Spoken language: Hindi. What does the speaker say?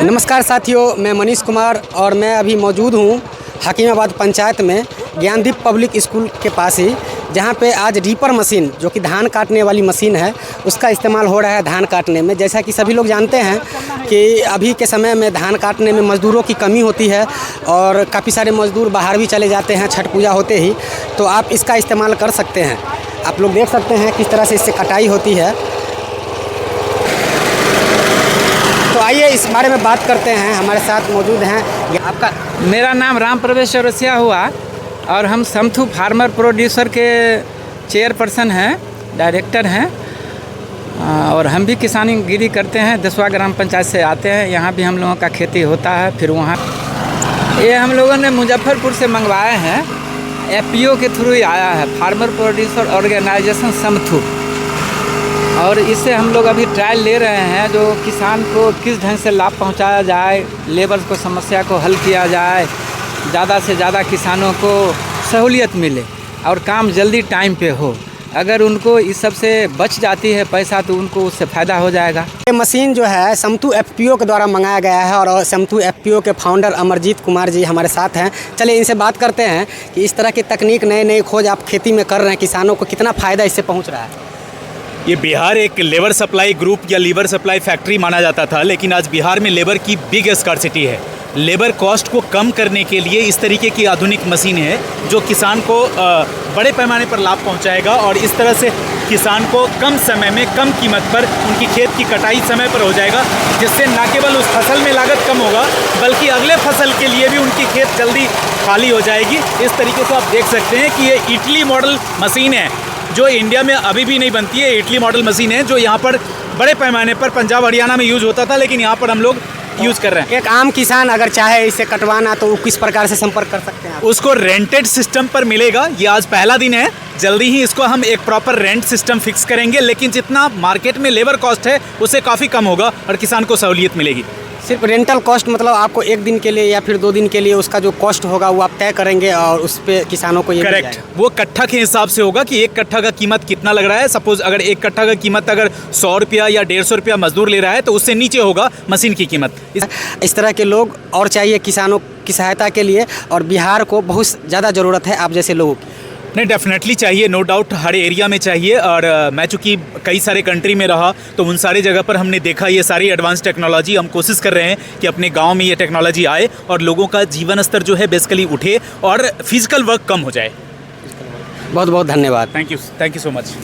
नमस्कार साथियों, मैं मनीष कुमार और मैं अभी मौजूद हूँ हकीमाबाद पंचायत में ज्ञानदीप पब्लिक स्कूल के पास ही, जहाँ पे आज रीपर मशीन जो कि धान काटने वाली मशीन है उसका इस्तेमाल हो रहा है धान काटने में। जैसा कि सभी लोग जानते हैं कि अभी के समय में धान काटने में मज़दूरों की कमी होती है और काफ़ी सारे मज़दूर बाहर भी चले जाते हैं छठ पूजा होते ही, तो आप इसका इस्तेमाल कर सकते हैं। आप लोग देख सकते हैं किस तरह से इससे कटाई होती है। तो आइए इस बारे में बात करते हैं। हमारे साथ मौजूद हैं आपका। मेरा नाम राम प्रवेश चौरसिया हुआ और हम समथू फार्मर प्रोड्यूसर के चेयरपर्सन हैं, डायरेक्टर हैं और हम भी किसानीगिरी करते हैं। दसवा ग्राम पंचायत से आते हैं, यहाँ भी हम लोगों का खेती होता है। फिर वहाँ ये हम लोगों ने मुजफ्फरपुर से मंगवाए हैं, एफपीओ के थ्रू ही आया है, फार्मर प्रोड्यूसर ऑर्गेनाइजेशन समथू। और इससे हम लोग अभी ट्रायल ले रहे हैं जो किसान को किस ढंग से लाभ पहुंचाया जाए, लेबर को समस्या को हल किया जाए, ज़्यादा से ज़्यादा किसानों को सहूलियत मिले और काम जल्दी टाइम पे हो। अगर उनको इस सब से बच जाती है पैसा तो उनको उससे फ़ायदा हो जाएगा। ये मशीन जो है समथू एफपीओ के द्वारा मंगाया गया है और समथू एफपीओ के फाउंडर अमरजीत कुमार जी हमारे साथ हैं। चलिए इनसे बात करते हैं कि इस तरह की तकनीक नई खोज आप खेती में कर रहे हैं, किसानों को कितना फ़ायदा इससे पहुँच रहा है। ये बिहार एक लेबर सप्लाई ग्रुप या लीवर सप्लाई फैक्ट्री माना जाता था, लेकिन आज बिहार में लेबर की बिग स्कार्सिटी है। लेबर कॉस्ट को कम करने के लिए इस तरीके की आधुनिक मशीन है जो किसान को बड़े पैमाने पर लाभ पहुंचाएगा और इस तरह से किसान को कम समय में कम कीमत पर उनकी खेत की कटाई समय पर हो जाएगा, जिससे न केवल उस फसल में लागत कम होगा बल्कि अगले फसल के लिए भी उनकी खेत जल्दी खाली हो जाएगी। इस तरीके से आप देख सकते हैं कि ये इटली मॉडल मशीन है जो इंडिया में अभी भी नहीं बनती है। इटली मॉडल मशीन है जो यहाँ पर बड़े पैमाने पर पंजाब हरियाणा में यूज़ होता था, लेकिन यहाँ पर हम लोग यूज़ कर रहे हैं। एक आम किसान अगर चाहे इसे कटवाना तो वो किस प्रकार से संपर्क कर सकते हैं? उसको रेंटेड सिस्टम पर मिलेगा। ये आज पहला दिन है, जल्दी ही इसको हम एक प्रॉपर रेंट सिस्टम फिक्स करेंगे, लेकिन जितना मार्केट में लेबर कॉस्ट है उससे काफ़ी कम होगा और किसान को सहूलियत मिलेगी। सिर्फ रेंटल कॉस्ट मतलब आपको एक दिन के लिए या फिर 2 दिन के लिए उसका जो कॉस्ट होगा वो आप तय करेंगे और उस पर किसानों को ये करेक्ट, वो कट्ठा के हिसाब से होगा कि एक कट्ठा का कीमत कितना लग रहा है। सपोज अगर एक कट्ठा का कीमत अगर 100 रुपया या 150 रुपया मजदूर ले रहा है तो उससे नीचे होगा मशीन की कीमत। इस तरह के लोग और चाहिए किसानों की सहायता के लिए, और बिहार को बहुत ज़्यादा ज़रूरत है आप जैसे लोगों की। नहीं, डेफिनेटली चाहिए, नो डाउट हर एरिया में चाहिए। और मैं चूँकि कई सारे कंट्री में रहा तो उन सारी जगह पर हमने देखा ये सारी एडवांस टेक्नोलॉजी। हम कोशिश कर रहे हैं कि अपने गांव में ये टेक्नोलॉजी आए और लोगों का जीवन स्तर जो है बेसिकली उठे और फिजिकल वर्क कम हो जाए। बहुत बहुत धन्यवाद। Thank you so much.